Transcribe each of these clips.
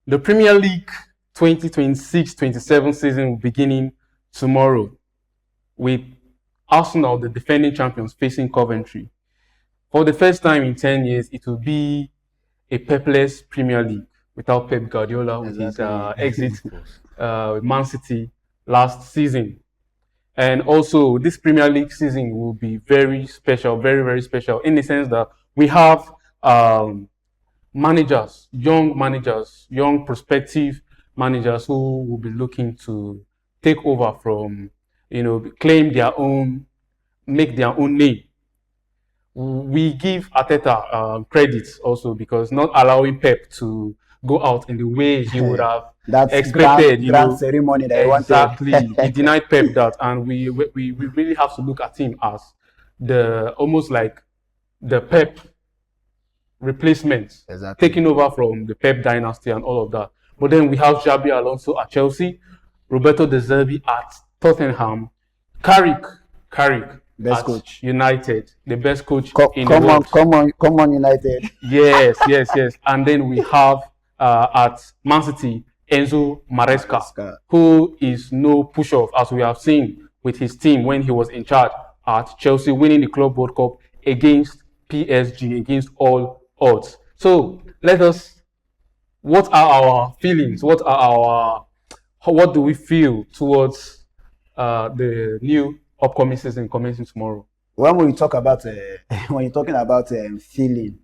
The Premier League 2026-27 season will beginning tomorrow with Arsenal, the defending champions, facing Coventry. For the first time in 10 years, it will be a pepless Premier League without Pep Guardiola with his exit with Man City last season. And also, this Premier League season will be very special, very, very special, in the sense that we have young prospective managers who will be looking to take over from, claim their own, make their own name. We give Arteta credit also, because not allowing Pep to go out in the way he would have expected. Grand ceremony that exactly. He denied Pep that, and we really have to look at him as almost like the Pep replacement, taking over from the Pep dynasty and all of that. But then we have Xabi Alonso at Chelsea, Roberto De Zerbi at Tottenham, Carrick best at coach. United, the best coach in the world. Come on, United. Yes. And then we have at Man City, Enzo Maresca, who is no push-off, as we have seen with his team when he was in charge at Chelsea, winning the Club World Cup against PSG, against all odds. So what are our feelings? What do we feel towards the new upcoming season commencing tomorrow? When you're talking about feeling,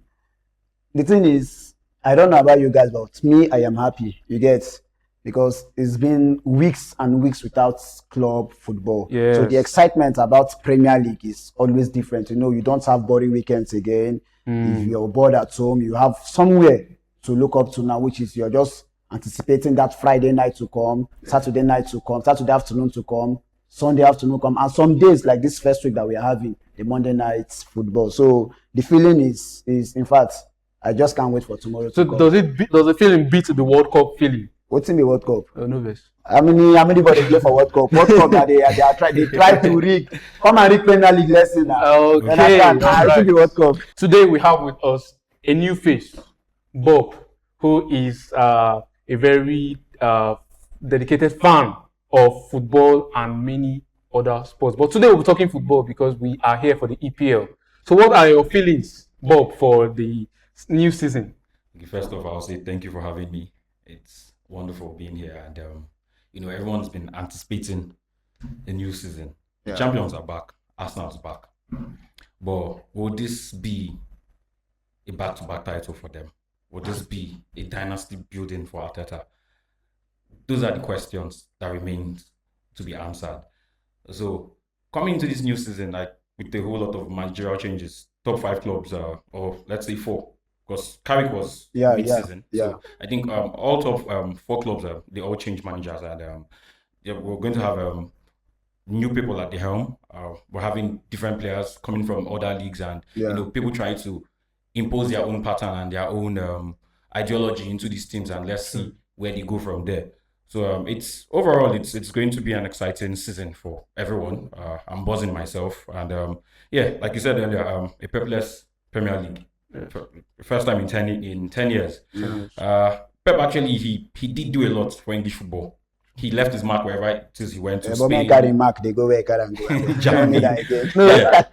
the thing is, I don't know about you guys, but me, I am happy. You get, because it's been weeks and weeks without club football. Yes. So the excitement about Premier League is always different. You don't have boring weekends again. If you're bored at home, you have somewhere to look up to now, which is you're just anticipating that Friday night to come, Saturday night to come, Saturday afternoon to come, Sunday afternoon come, and some days like this first week that we are having, the Monday night football. So the feeling is in fact, I just can't wait for tomorrow. So does the feeling beat the World Cup feeling? What's in the World Cup? Novice. How many body play for World Cup? World Cup that they try to rig. Come and rig Premier League lesson now. Okay. I think the World Cup. Today we have with us a new face, Bob, who is a very dedicated fan of football and many other sports. But today we'll be talking football because we are here for the EPL. So what are your feelings, Bob, for the new season? First of all, I'll say thank you for having me. It's wonderful being here, and everyone's been anticipating the new season. The champions are back, Arsenal's back. But will this be a back-to-back title for them? Will this be a dynasty building for Arteta? Those are the questions that remain to be answered. So coming into this new season, like with a whole lot of managerial changes, top 5 clubs, or let's say 4, because Carrick was mid-season. So I think all top 4 clubs, they all changed managers, and we're going to have new people at the helm. We're having different players coming from other leagues, and people trying to impose their own pattern and their own ideology into these teams, and let's see where they go from there. So it's going to be an exciting season for everyone. I'm buzzing myself, and like you said earlier, a pepless Premier League, first time in 10 years. Pep actually he did do a lot for English football. He left his mark wherever it is he went to Spain. Carry mark, they go where and go. Germany.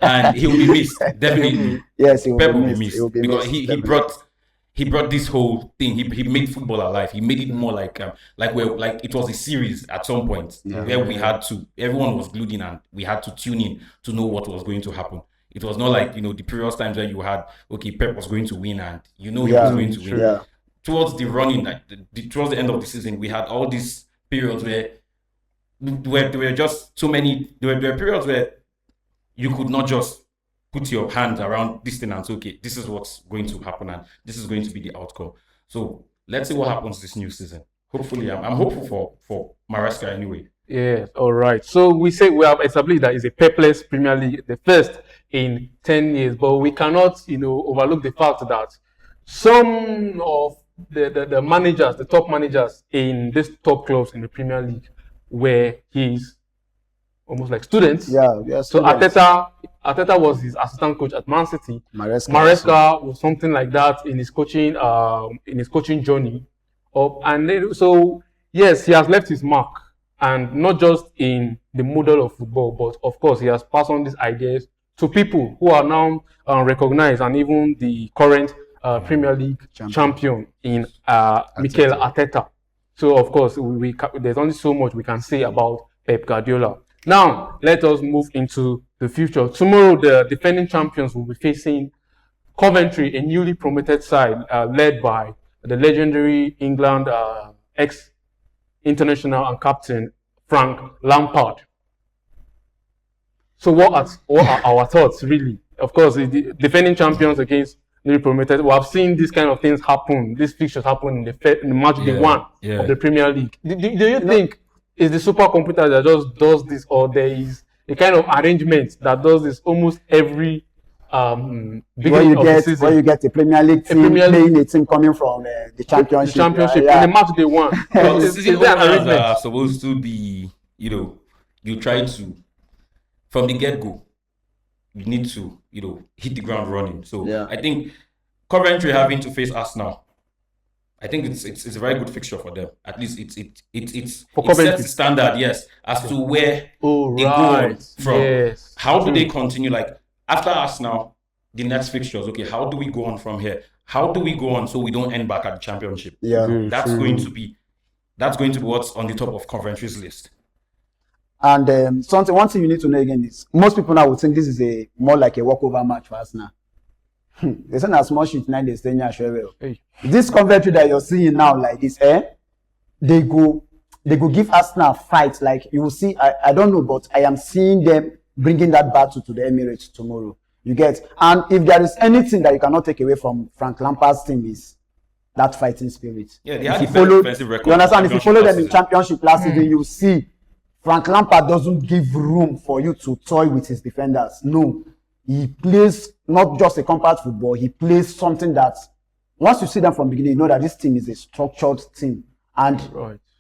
And he will be missed, definitely. Yes, he Pep will be missed because he brought this whole thing. He made football alive. He made it more like it was a series at some point where everyone was glued in and we had to tune in to know what was going to happen. It was not like the previous times where you had Pep was going to win and he was going to win. Yeah. Towards the running, towards the end of the season, we had all these periods where there were just so many. There were periods where you could not just put your hands around this thing and say, okay, this is what's going to happen and this is going to be the outcome. So let's see what happens this new season. Hopefully, I'm hopeful for Maresca anyway. Yes, all right. So we have established that it's a pepless Premier League, the first in 10 years, but we cannot, overlook the fact that some of the managers, the top managers in these top clubs in the Premier League were his almost like students. Yeah. So Arteta was his assistant coach at Man City. Maresca was something like that in his coaching journey. So yes, he has left his mark, and not just in the model of football, but of course he has passed on these ideas to people who are now recognized, and even the current Premier League champion in Mikel Arteta. So of course there's only so much we can say about Pep Guardiola. Now let us move into the future. Tomorrow the defending champions will be facing Coventry, a newly promoted side led by the legendary England ex-international and captain Frank Lampard. So what are our thoughts, really? Of course, the defending champions against newly promoted. We have seen these kind of things happen. These fixtures happen in the match day one of the Premier League. Do you think it's the supercomputer that just does this, or there is a kind of arrangement that does this almost every beginning of the season? Where you get the Premier League team playing a team coming from the championship. In the match day one. Is there an arrangement supposed to be? You try to, from the get-go, you need to, hit the ground running. So I think Coventry having to face Arsenal, I think it's a very good fixture for them. At least it sets the standard, yes, as to where they go from. Yes. How do they continue? Like after Arsenal, the next fixtures. Okay, how do we go on from here? How do we go on so we don't end back at the championship? Yeah, that's going to be what's on the top of Coventry's list. And one thing you need to know again is most people now would think this is more like a walkover match for Arsenal. They send a small sheet 9 days, 10 years. This Coventry that you're seeing now, like this, they go give Arsenal a fight. Like you will see, I don't know, but I am seeing them bringing that battle to the Emirates tomorrow. You get, and if there is anything that you cannot take away from Frank Lampard's team is that fighting spirit. Yeah, they had a defensive record. You understand? If you follow them in championship last season, you see Frank Lampard doesn't give room for you to toy with his defenders. No, he plays not just a compact football. He plays something that once you see them from the beginning, you know that this team is a structured team. And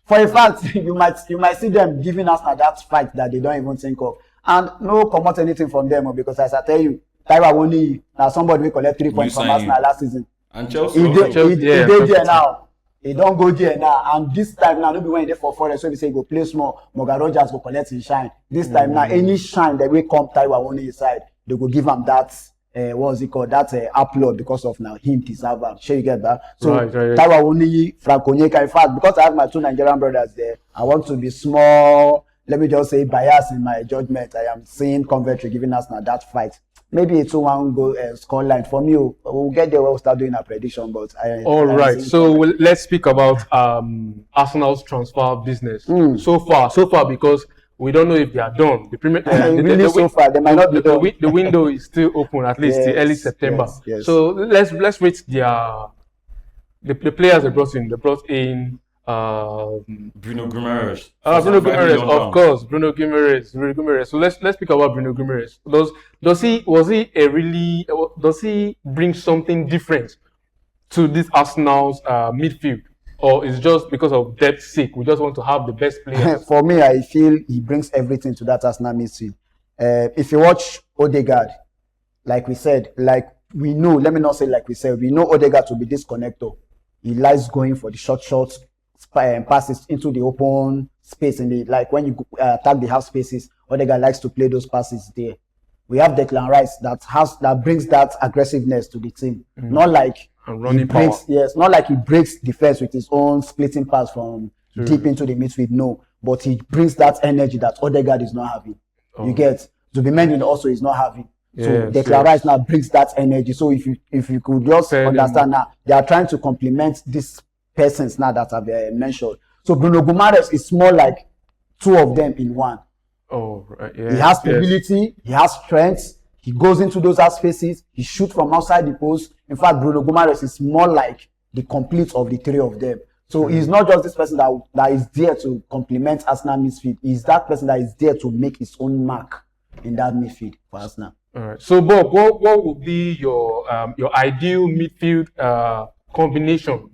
for a fact, you might see them giving us that fight that they don't even think of. And no comment anything from them, because as I tell you, Taiwo only now somebody will collect 3 points from Arsenal last season. And Chelsea, he did there now. He don't go there now. And this time now, no be when they for Forest, so we say go play small. Morgan Rogers go collect his shine. This time now, any shine that will come Taiwo only inside, they go give him that what's it called? That upload because of now him deserve am. Sure you get that? So Taiwo only Frank Onyeka. In fact, because I have my 2 Nigerian brothers there, I want to be small. Let me just say bias in my judgment. I am seeing Coventry giving us now that fight. Maybe it's 2-1 goal scoreline. For me, we'll get there. We'll start doing a prediction. But all right. So let's speak about Arsenal's transfer business. So far, because we don't know if they are done. So far, they might not be done. The window is still open at least till early September. Yes. So let's rate the players they brought in. They brought in Bruno Guimarães. Bruno Guimarães, of course. Bruno Guimarães. So let's speak about Bruno Guimarães. Does he bring something different to this Arsenal's midfield, or is just because of depth's sake? We just want to have the best players. For me, I feel he brings everything to that Arsenal midfield. If you watch Odegaard, like we said, we know. Let me not say like we said. We know Odegaard to be this connector. He likes going for the short shots. Passes into the open space when you attack the half spaces. Odegaard likes to play those passes there. We have Declan Rice that brings that aggressiveness to the team. Not like he breaks, not like he breaks defense with his own splitting pass from deep into the midfield. No, but he brings that energy that Odegaard is not having. You get Zubimendi also is not having. So Declan Rice now brings that energy. So if you could just understand now, they are trying to complement this persons now that I've mentioned. So Bruno Guimarães is more like 2 of them in one. Oh, right. Yeah. He has stability, he has strength, he goes into those spaces, he shoots from outside the post. In fact, Bruno Guimarães is more like the complete of the 3 of them. So he's not just this person that is there to complement Arsenal midfield. He's that person that is there to make his own mark in that midfield for Arsenal. All right. So Bob, what would be your ideal midfield combination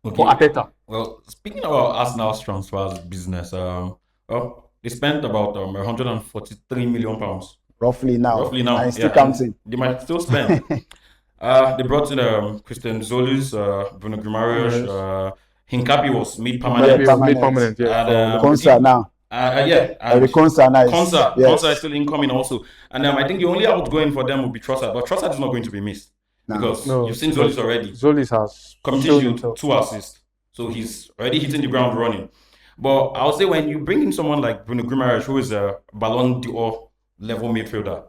for Arteta? Well, speaking about Arsenal's transfers business, they spent about 143 million pounds. Roughly now. And still counting. They might still spend. They brought in Christos Tzolis, Bruno Guimarães, Hincapi was made Maybe permanent. it was made permanent, yeah. And, Konsa now. yeah. The Konsa now. Konsa is still incoming also. And I think the only outgoing for them would be Trossard. But Trossard is not going to be missed. Because you've seen Tzolis already. Tzolis has Community Shield, 2 assists. So he's already hitting the ground running. But I'll say when you bring in someone like Bruno Guimarães, who is a Ballon d'Or level midfielder,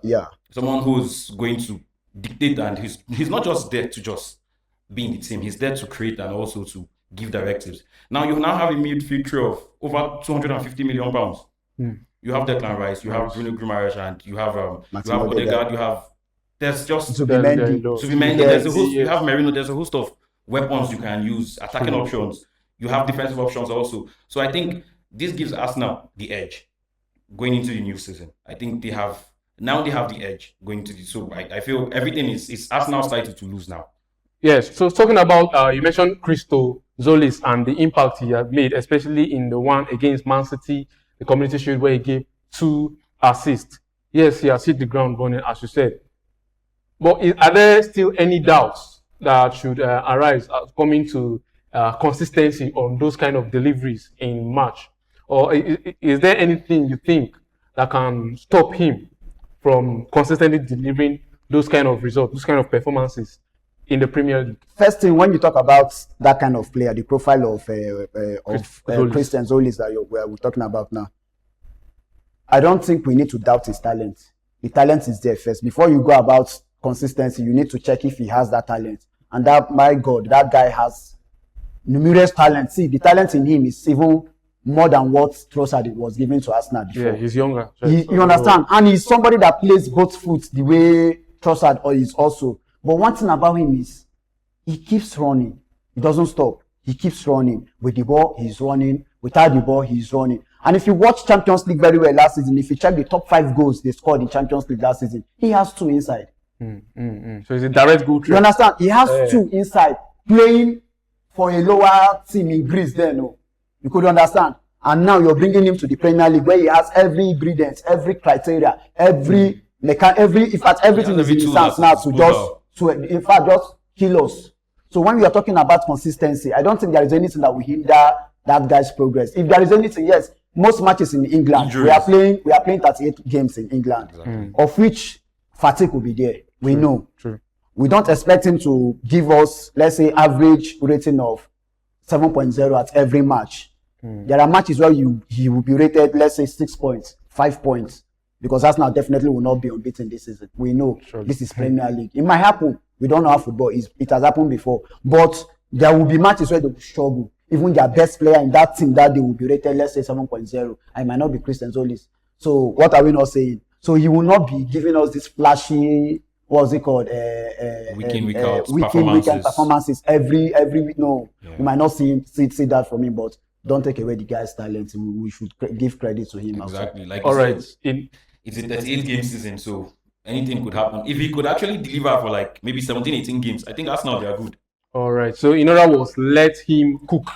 someone who's going to dictate, and he's not just there to just be in the team, he's there to create and also to give directives. Now you now have a midfield trio of over 250 million pounds. You have Declan Rice, you have Bruno Guimarães, and you have Odegaard, there's just Zubimendi. There's a host, you have Merino, there's a host of weapons you can use, attacking options. You have defensive options also. So I think this gives Arsenal the edge going into the new season. I think they have the edge going into the. So I feel everything is Arsenal's title to lose now. Yes. So talking about, you mentioned Christos Tzolis and the impact he has made, especially in the one against Man City, the Community Shield, where he gave 2 assists. Yes, he has hit the ground running, as you said. But are there still any doubts that should arise coming to consistency on those kind of deliveries in March? Or is there anything you think that can stop him from consistently delivering those kind of results, those kind of performances in the Premier League? First thing, when you talk about that kind of player, the profile of Christos Tzolis that we're talking about now, I don't think we need to doubt his talent. The talent is there first. Before you go about consistency, you need to check if he has that talent. And that, my God, that guy has numerous talent. See, the talent in him is even more than what Trossard was given to Arsenal before. Yeah, he's younger. You understand? And he's somebody that plays both foot the way Trossard is also. But one thing about him is he keeps running. He doesn't stop. He keeps running. With the ball, he's running. Without the ball, he's running. And if you watch Champions League very well last season, if you check the top 5 goals they scored in Champions League last season, he has 2 inside. So it's a direct goal. You understand? He has 2 inside, playing for a lower team in Greece then. No. You could understand. And now you're bringing him to the Premier League where he has every ingredient, every criteria, everything is in his hands now to just kill us. So when we are talking about consistency, I don't think there is anything that will hinder that guy's progress. If there is anything, yes, most matches in England, we are playing 38 games in England, of which fatigue will be there. We know. True. We don't expect him to give us, let's say, average rating of 7.0 at every match. There are matches where he will be rated, let's say, 6 points, 5 points, because Arsenal definitely will not be unbeaten this season. We know this is Premier League. It might happen. We don't know how football is. It has happened before. But there will be matches where they will struggle. Even their best player in that team that they will be rated, let's say, 7.0. I might not be Christos Tzolis. So what are we not saying? So he will not be giving us this flashy, what's it called? Weekend performances every week. No, you might not see that from him, but don't take away the guy's talent. We should give credit to him. Exactly. Also. Like all right, it's a 38 game season, so anything could happen. If he could actually deliver for like maybe 17, 18 games, I think Arsenal, they are good. All right. So in other words, let him cook